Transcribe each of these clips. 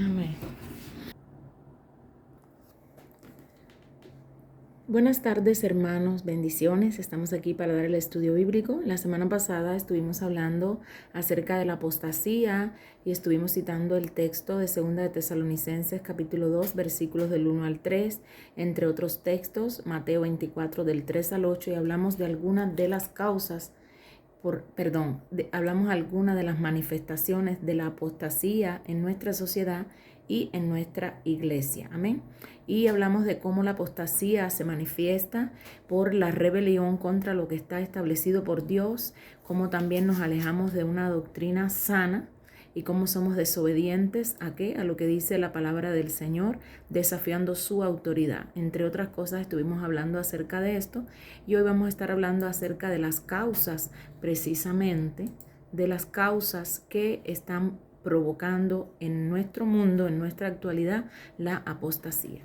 Amén. Buenas tardes, hermanos, bendiciones. Estamos aquí para dar el estudio bíblico. La semana pasada estuvimos hablando acerca de la apostasía y estuvimos citando el texto de 2 de Tesalonicenses capítulo 2, versículos del 1 al 3, entre otros textos, Mateo 24 del 3 al 8, y hablamos de algunas de las causas, hablamos algunas de las manifestaciones de la apostasía en nuestra sociedad y en nuestra iglesia. Amén. Y hablamos de cómo la apostasía se manifiesta por la rebelión contra lo que está establecido por Dios, cómo también nos alejamos de una doctrina sana y cómo somos desobedientes a qué, a lo que dice la palabra del Señor, desafiando su autoridad. Entre otras cosas estuvimos hablando acerca de esto y hoy vamos a estar hablando acerca de las causas, precisamente, de las causas que están provocando en nuestro mundo, en nuestra actualidad, la apostasía.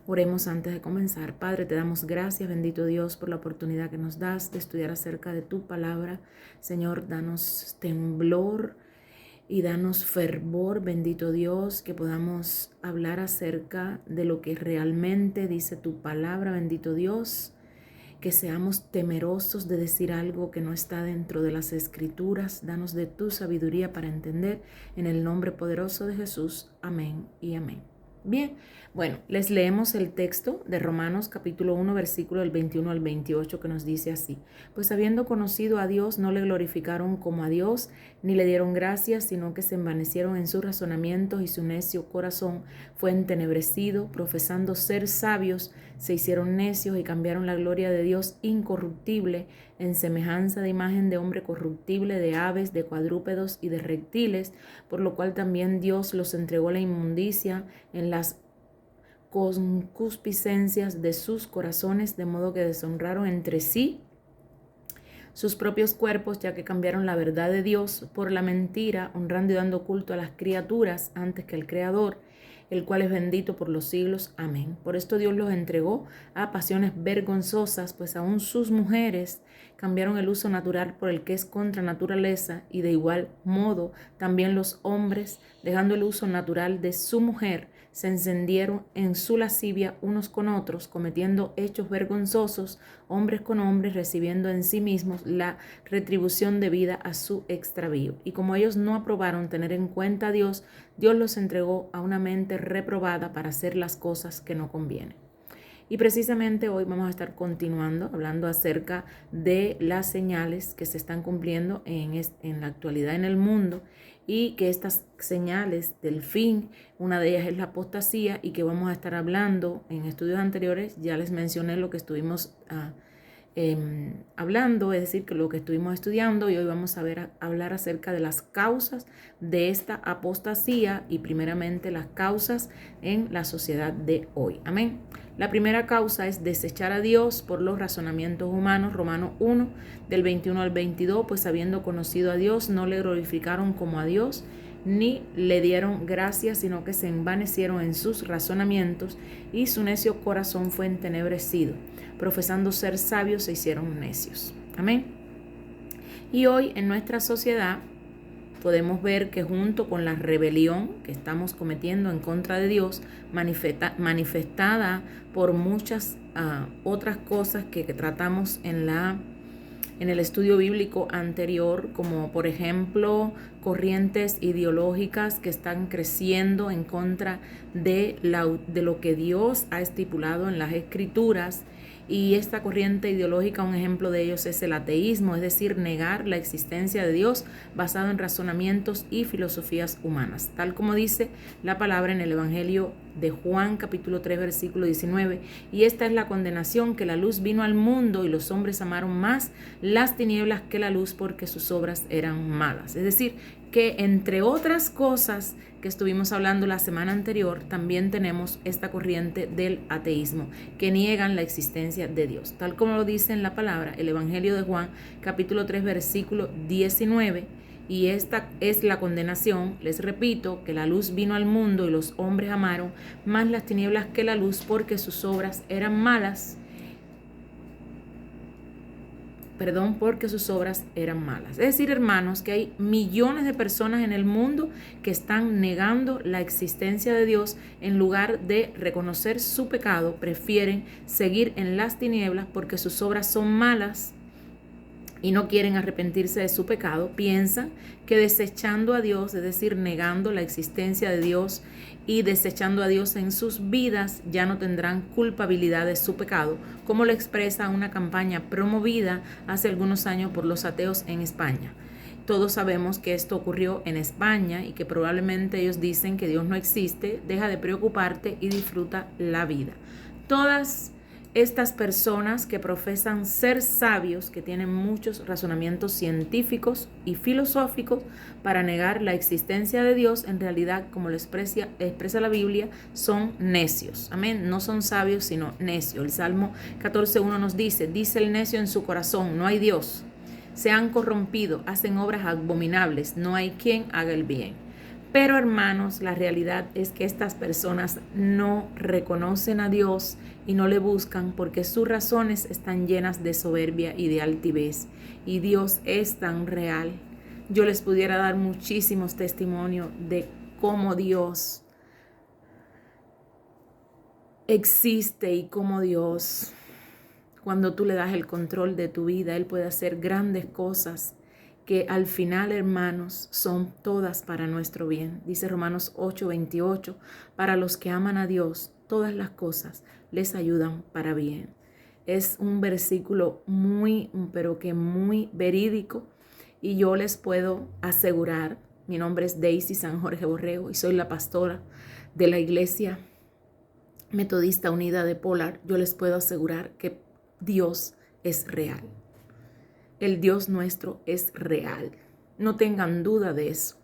Oremos antes de comenzar. Padre, te damos gracias, bendito Dios, por la oportunidad que nos das de estudiar acerca de tu palabra. Señor, danos temblor y danos fervor, bendito Dios, que podamos hablar acerca de lo que realmente dice tu palabra, bendito Dios. Que seamos temerosos de decir algo que no está dentro de las escrituras. Danos de tu sabiduría para entender, en el nombre poderoso de Jesús. Amén y amén. Bien, bueno, les leemos el texto de Romanos capítulo 1, versículo del 21 al 28, que nos dice así: Pues habiendo conocido a Dios, no le glorificaron como a Dios, ni le dieron gracias, sino que se envanecieron en sus razonamientos, y su necio corazón fue entenebrecido. Profesando ser sabios, se hicieron necios y cambiaron la gloria de Dios incorruptible en semejanza de imagen de hombre corruptible, de aves, de cuadrúpedos y de reptiles, por lo cual también Dios los entregó a la inmundicia en las concupiscencias de sus corazones, de modo que deshonraron entre sí sus propios cuerpos, ya que cambiaron la verdad de Dios por la mentira, honrando y dando culto a las criaturas antes que al Creador, el cual es bendito por los siglos. Amén. Por esto Dios los entregó a pasiones vergonzosas, pues aún sus mujeres cambiaron el uso natural por el que es contra naturaleza, y de igual modo también los hombres, dejando el uso natural de su mujer, se encendieron en su lascivia unos con otros, cometiendo hechos vergonzosos, hombres con hombres, recibiendo en sí mismos la retribución debida a su extravío. Y como ellos no aprobaron tener en cuenta a Dios, Dios los entregó a una mente reprobada para hacer las cosas que no convienen. Y precisamente hoy vamos a estar continuando hablando acerca de las señales que se están cumpliendo en la actualidad en el mundo, y que estas señales del fin, una de ellas es la apostasía, y que vamos a estar hablando en estudios anteriores. Ya les mencioné lo que estuvimos hablando, es decir, que lo que estuvimos estudiando, y hoy vamos a hablar acerca de las causas de esta apostasía y primeramente las causas en la sociedad de hoy. Amén. La primera causa es desechar a Dios por los razonamientos humanos. Romanos 1, del 21 al 22, pues habiendo conocido a Dios, no le glorificaron como a Dios, ni le dieron gracias, sino que se envanecieron en sus razonamientos, y su necio corazón fue entenebrecido. Profesando ser sabios, se hicieron necios. Amén. Y hoy en nuestra sociedad podemos ver que junto con la rebelión que estamos cometiendo en contra de Dios, manifestada por muchas otras cosas que tratamos en el estudio bíblico anterior, como por ejemplo corrientes ideológicas que están creciendo en contra de lo que Dios ha estipulado en las Escrituras. Y esta corriente ideológica, un ejemplo de ellos es el ateísmo, es decir, negar la existencia de Dios basado en razonamientos y filosofías humanas, tal como dice la palabra en el Evangelio de Juan capítulo 3 versículo 19: y esta es la condenación, que la luz vino al mundo y los hombres amaron más las tinieblas que la luz, porque sus obras eran malas. Es decir, que entre otras cosas que estuvimos hablando la semana anterior, también tenemos esta corriente del ateísmo, que niegan la existencia de Dios, tal como lo dice en la palabra el Evangelio de Juan capítulo 3 versículo 19: y esta es la condenación, les repito, que la luz vino al mundo y los hombres amaron más las tinieblas que la luz, porque sus obras eran malas. porque sus obras eran malas. Es decir, hermanos, que hay millones de personas en el mundo que están negando la existencia de Dios. En lugar de reconocer su pecado, prefieren seguir en las tinieblas porque sus obras son malas y no quieren arrepentirse de su pecado. Piensan que desechando a Dios, es decir, negando la existencia de Dios y desechando a Dios en sus vidas, ya no tendrán culpabilidad de su pecado, como lo expresa una campaña promovida hace algunos años por los ateos en España. Todos sabemos que esto ocurrió en España y que probablemente ellos dicen que Dios no existe. Deja de preocuparte y disfruta la vida. Todas estas personas que profesan ser sabios, que tienen muchos razonamientos científicos y filosóficos para negar la existencia de Dios, en realidad, como lo expresa la Biblia, son necios. Amén. No son sabios, sino necios. El Salmo 14:1 nos dice el necio en su corazón, no hay Dios. Se han corrompido, hacen obras abominables, no hay quien haga el bien. Pero hermanos, la realidad es que estas personas no reconocen a Dios y no le buscan porque sus razones están llenas de soberbia y de altivez. Y Dios es tan real. Yo les pudiera dar muchísimos testimonios de cómo Dios existe y cómo Dios, cuando tú le das el control de tu vida, Él puede hacer grandes cosas que al final, hermanos, son todas para nuestro bien. Dice Romanos 8:28, para los que aman a Dios, todas las cosas les ayudan para bien. Es un versículo pero que muy verídico, y yo les puedo asegurar, mi nombre es Daisy San Jorge Borrego y soy la pastora de la Iglesia Metodista Unida de Polar. Yo les puedo asegurar que Dios es real. El Dios nuestro es real. No tengan duda de eso.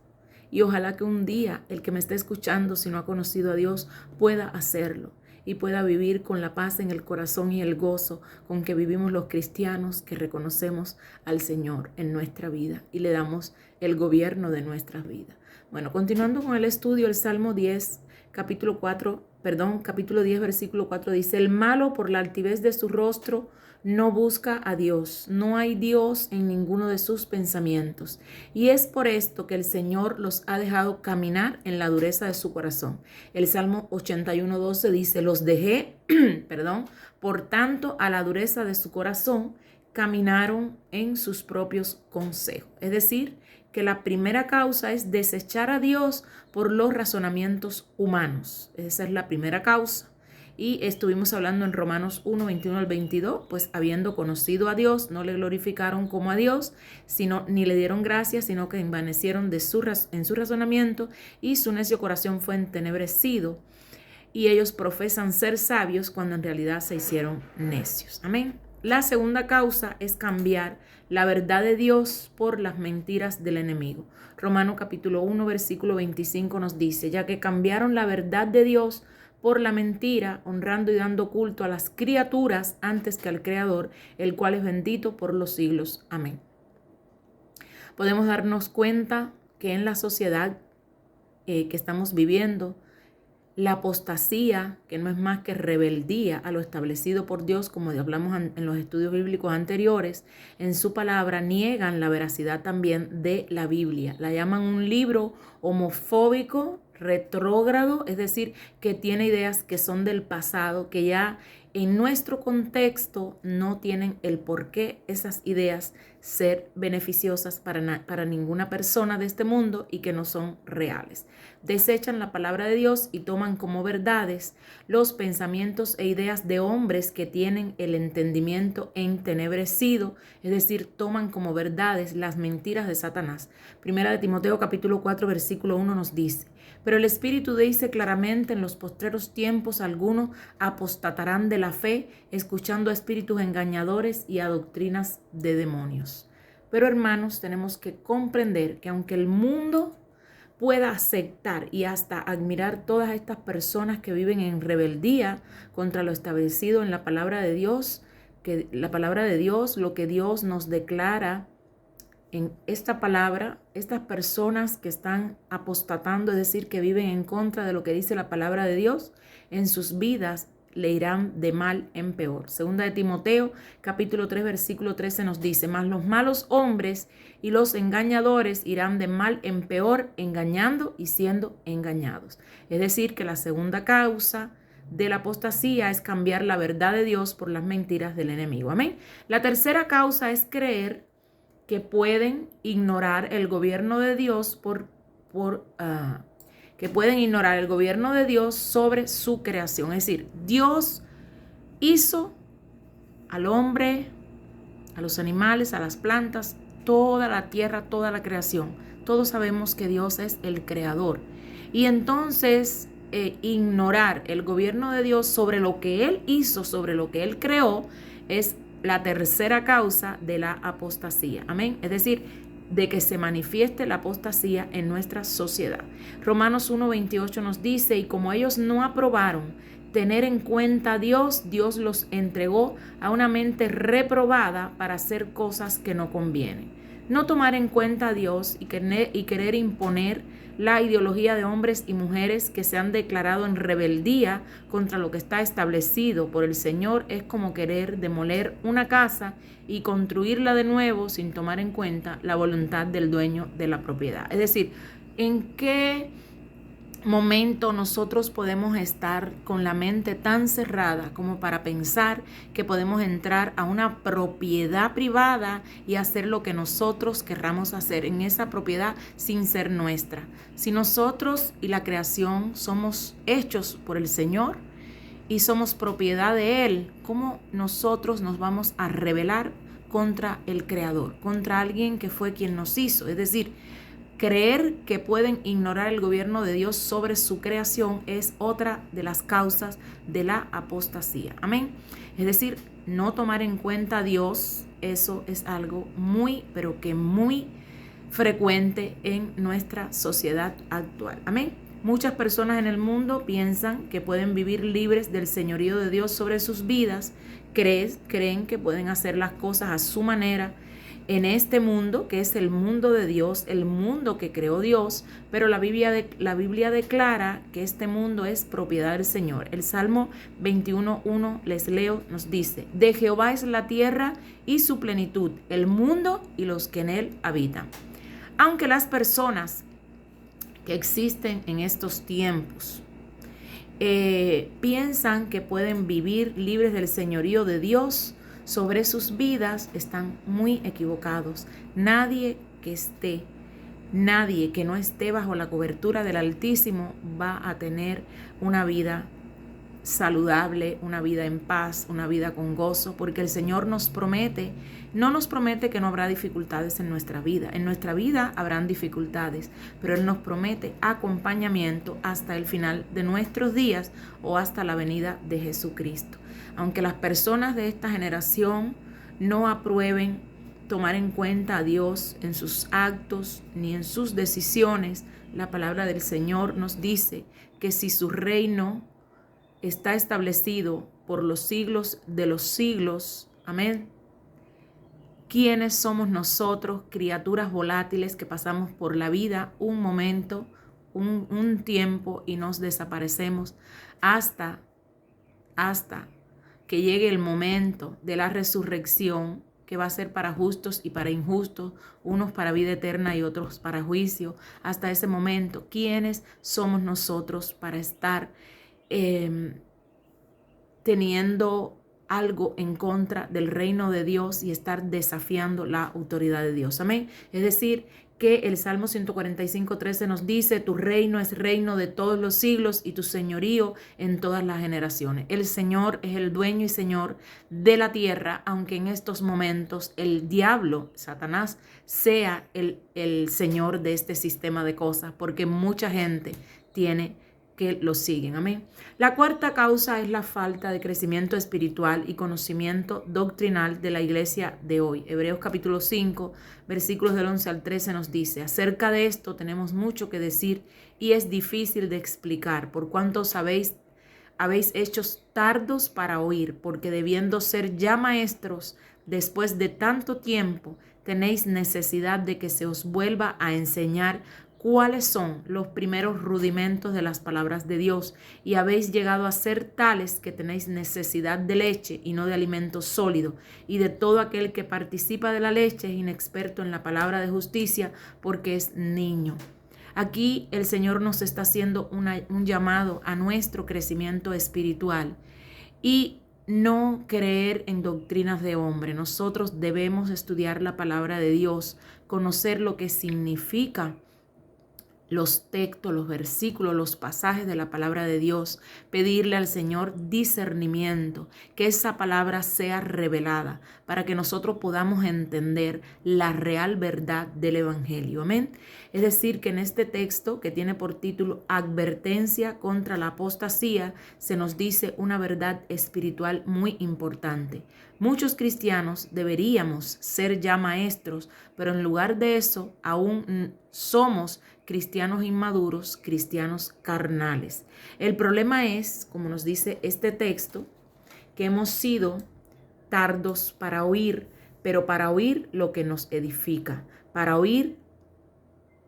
Y ojalá que un día el que me esté escuchando, si no ha conocido a Dios, pueda hacerlo y pueda vivir con la paz en el corazón y el gozo con que vivimos los cristianos que reconocemos al Señor en nuestra vida y le damos el gobierno de nuestras vidas. Bueno, continuando con el estudio, el Salmo 10, capítulo 10, versículo 4 dice, el malo por la altivez de su rostro no busca a Dios, no hay Dios en ninguno de sus pensamientos. Y es por esto que el Señor los ha dejado caminar en la dureza de su corazón. El Salmo 81:12 dice, los dejé, por tanto a la dureza de su corazón, caminaron en sus propios consejos. Es decir, que la primera causa es desechar a Dios por los razonamientos humanos. Esa es la primera causa. Y estuvimos hablando en Romanos 1:21 al 22, pues habiendo conocido a Dios, no le glorificaron como a Dios, ni le dieron gracias, sino que envanecieron en su razonamiento y su necio corazón fue entenebrecido. Y ellos profesan ser sabios cuando en realidad se hicieron necios. Amén. La segunda causa es cambiar la verdad de Dios por las mentiras del enemigo. Romanos capítulo 1, versículo 25 nos dice, ya que cambiaron la verdad de Dios por la mentira, honrando y dando culto a las criaturas antes que al Creador, el cual es bendito por los siglos. Amén. Podemos darnos cuenta que en la sociedad que estamos viviendo, la apostasía, que no es más que rebeldía a lo establecido por Dios, como hablamos en los estudios bíblicos anteriores, en su palabra niegan la veracidad también de la Biblia. La llaman un libro homofóbico, retrógrado, es decir, que tiene ideas que son del pasado, que ya en nuestro contexto no tienen el por qué esas ideas ser beneficiosas para ninguna persona de este mundo y que no son reales. Desechan la palabra de Dios y toman como verdades los pensamientos e ideas de hombres que tienen el entendimiento entenebrecido, es decir, toman como verdades las mentiras de Satanás. Primera de Timoteo capítulo 4 versículo 1 nos dice, pero el Espíritu dice claramente en los postreros tiempos algunos apostatarán de la fe, escuchando a espíritus engañadores y a doctrinas de demonios. Pero hermanos, tenemos que comprender que aunque el mundo pueda aceptar y hasta admirar todas estas personas que viven en rebeldía contra lo establecido en la palabra de Dios, que la palabra de Dios, lo que Dios nos declara en esta palabra, estas personas que están apostatando, es decir, que viven en contra de lo que dice la palabra de Dios, en sus vidas le irán de mal en peor. Segunda de Timoteo, capítulo 3, versículo 13 nos dice, mas los malos hombres y los engañadores irán de mal en peor, engañando y siendo engañados. Es decir, que la segunda causa de la apostasía es cambiar la verdad de Dios por las mentiras del enemigo. Amén. La tercera causa es creer que pueden ignorar el gobierno de Dios que pueden ignorar el gobierno de Dios sobre su creación. Es decir, Dios hizo al hombre, a los animales, a las plantas, toda la tierra, toda la creación. Todos sabemos que Dios es el creador. Y entonces ignorar el gobierno de Dios sobre lo que Él hizo, sobre lo que Él creó, es la tercera causa de la apostasía. Amén. Es decir, de que se manifieste la apostasía en nuestra sociedad. Romanos 1:28 nos dice, y como ellos no aprobaron tener en cuenta a Dios, Dios los entregó a una mente reprobada para hacer cosas que no convienen. No tomar en cuenta a Dios y querer imponer la ideología de hombres y mujeres que se han declarado en rebeldía contra lo que está establecido por el Señor es como querer demoler una casa y construirla de nuevo sin tomar en cuenta la voluntad del dueño de la propiedad. Es decir, ¿en qué momento nosotros podemos estar con la mente tan cerrada como para pensar que podemos entrar a una propiedad privada y hacer lo que nosotros querramos hacer en esa propiedad sin ser nuestra? Si nosotros y la creación somos hechos por el Señor y somos propiedad de Él, ¿cómo nosotros nos vamos a rebelar contra el Creador, contra alguien que fue quien nos hizo? Es decir, creer que pueden ignorar el gobierno de Dios sobre su creación es otra de las causas de la apostasía. Amén. Es decir, no tomar en cuenta a Dios, eso es algo muy, pero que muy frecuente en nuestra sociedad actual. Amén. Muchas personas en el mundo piensan que pueden vivir libres del señorío de Dios sobre sus vidas, creen que pueden hacer las cosas a su manera en este mundo, que es el mundo de Dios, el mundo que creó Dios, pero la Biblia declara que este mundo es propiedad del Señor. El Salmo 21:1, les leo, nos dice, de Jehová es la tierra y su plenitud, el mundo y los que en él habitan. Aunque las personas que existen en estos tiempos piensan que pueden vivir libres del señorío de Dios sobre sus vidas, están muy equivocados. Nadie que no esté bajo la cobertura del Altísimo va a tener una vida saludable, una vida en paz, una vida con gozo, porque el Señor no nos promete que no habrá dificultades en nuestra vida. En nuestra vida habrán dificultades, pero Él nos promete acompañamiento hasta el final de nuestros días o hasta la venida de Jesucristo. Aunque las personas de esta generación no aprueben tomar en cuenta a Dios en sus actos ni en sus decisiones, la palabra del Señor nos dice que si su reino está establecido por los siglos de los siglos, amén. ¿Quiénes somos nosotros, criaturas volátiles que pasamos por la vida un momento, un tiempo y nos desaparecemos hasta que llegue el momento de la resurrección, que va a ser para justos y para injustos, unos para vida eterna y otros para juicio? Hasta ese momento, ¿quiénes somos nosotros para estar teniendo algo en contra del reino de Dios y estar desafiando la autoridad de Dios? Amén. Es decir, que el Salmo 145:13 nos dice, tu reino es reino de todos los siglos y tu señorío en todas las generaciones. El Señor es el dueño y Señor de la tierra, aunque en estos momentos el diablo, Satanás, sea el Señor de este sistema de cosas, porque mucha gente tiene que lo siguen. Amén. La cuarta causa es la falta de crecimiento espiritual y conocimiento doctrinal de la iglesia de hoy. Hebreos capítulo 5, versículos del 11 al 13 nos dice, acerca de esto tenemos mucho que decir y es difícil de explicar, por cuanto habéis hechos tardos para oír, porque debiendo ser ya maestros, después de tanto tiempo, tenéis necesidad de que se os vuelva a enseñar cuáles son los primeros rudimentos de las palabras de Dios y habéis llegado a ser tales que tenéis necesidad de leche y no de alimento sólido, y de todo aquel que participa de la leche es inexperto en la palabra de justicia porque es niño. Aquí el Señor nos está haciendo un llamado a nuestro crecimiento espiritual y no creer en doctrinas de hombre. Nosotros debemos estudiar la palabra de Dios, conocer lo que significa los textos, los versículos, los pasajes de la palabra de Dios, pedirle al Señor discernimiento, que esa palabra sea revelada para que nosotros podamos entender la real verdad del Evangelio. Amén. Es decir, que en este texto que tiene por título Advertencia contra la apostasía, se nos dice una verdad espiritual muy importante. Muchos cristianos deberíamos ser ya maestros, pero en lugar de eso aún somos cristianos inmaduros, cristianos carnales. El problema es, como nos dice este texto, que hemos sido tardos para oír, pero para oír lo que nos edifica, para oír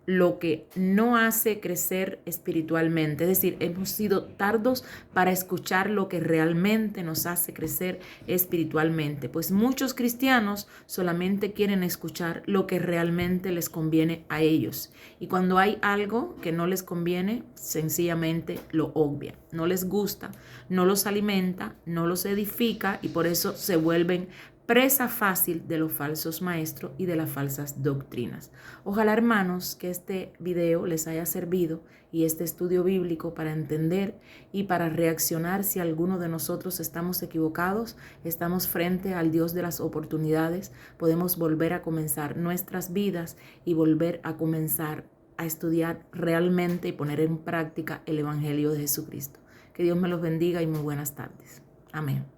lo que no hace crecer espiritualmente. Es decir, hemos sido tardos para escuchar lo que realmente nos hace crecer espiritualmente. Pues muchos cristianos solamente quieren escuchar lo que realmente les conviene a ellos. Y cuando hay algo que no les conviene, sencillamente lo obvian. No les gusta, no los alimenta, no los edifica y por eso se vuelven presa fácil de los falsos maestros y de las falsas doctrinas. Ojalá, hermanos, que este video les haya servido y este estudio bíblico para entender y para reaccionar si alguno de nosotros estamos equivocados, estamos frente al Dios de las oportunidades, podemos volver a comenzar nuestras vidas y volver a comenzar a estudiar realmente y poner en práctica el Evangelio de Jesucristo. Que Dios me los bendiga y muy buenas tardes. Amén.